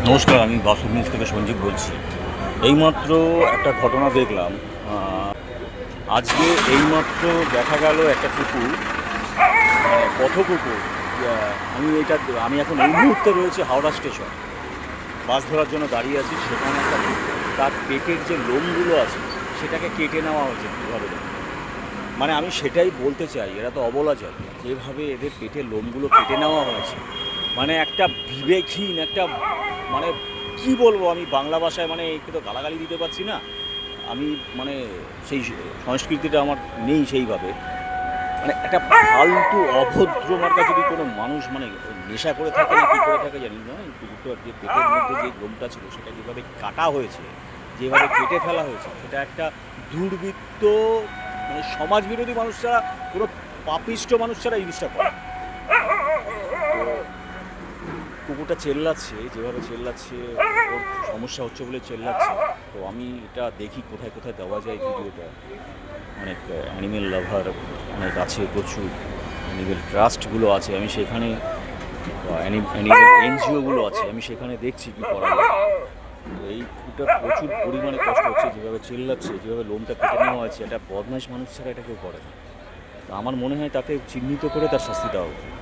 নমস্কার, আমি বাসুর নিউজ থেকে সঞ্জীব বলছি। এইমাত্র একটা ঘটনা দেখলাম। আজকে এইমাত্র দেখা গেল একটা কুকুর, মানে পথ কুকুর। আমি এখন এই মুহূর্তে রয়েছে হাওড়া স্টেশন, বাস ধরার জন্য দাঁড়িয়ে আছি। সেখানে একটা কুকুর, তার পেটের যে লোমগুলো আছে সেটাকে কেটে নেওয়া হয়েছে কীভাবে। মানে আমি সেটাই বলতে চাই, এরা তো অবলা যায়, যেভাবে এদের পেটের লোমগুলো কেটে নেওয়া হয়েছে, মানে একটা বিবেকহীন একটা, মানে কি বলবো আমি বাংলা ভাষায়, মানে একে তো গালাগালি দিতে পারছি না আমি, মানে সেই সংস্কৃতিটা আমার নেই সেইভাবে। মানে একটা ফালতু অভদ্র মার্কা যদি কোনো মানুষ, মানে নেশা করে থাকে না কী করে থাকে জানি না, এই কুকুরটার যে পেটের মধ্যে যে লোমটা ছিল সেটা যেভাবে কাটা হয়েছে, যেভাবে কেটে ফেলা হয়েছে, সেটা একটা দুর্বৃত্ত, মানে সমাজবিরোধী মানুষ ছাড়া, কোনো পাপিষ্ট মানুষ ছাড়া এই জিনিসটা করে। কুকুরটা চেল্লাচ্ছে, যেভাবে চেল্লাচ্ছে, ওর সমস্যা হচ্ছে বলে চেল্লাচ্ছে। তো আমি এটা দেখি কোথায় কোথায় দেওয়া যায় ভিডিওটা। অনেক অ্যানিমেল লাভার অনেক আছে, প্রচুর অ্যানিমেল ট্রাস্টগুলো আছে, আমি সেখানে অ্যানিমেল এনজিওগুলো আছে, আমি সেখানে দেখছি কী করা যায়। তো এই কুকুরটা প্রচুর পরিমাণে কষ্ট হচ্ছে, যেভাবে চেল্লাচ্ছে, যেভাবে লোমটা কেটে নেওয়া হয়েছে, এটা বদমাইশ মানুষ ছাড়া এটা কেউ করে না। তো আমার মনে হয় তাকে চিহ্নিত করে তার শাস্তি দেওয়া উচিত।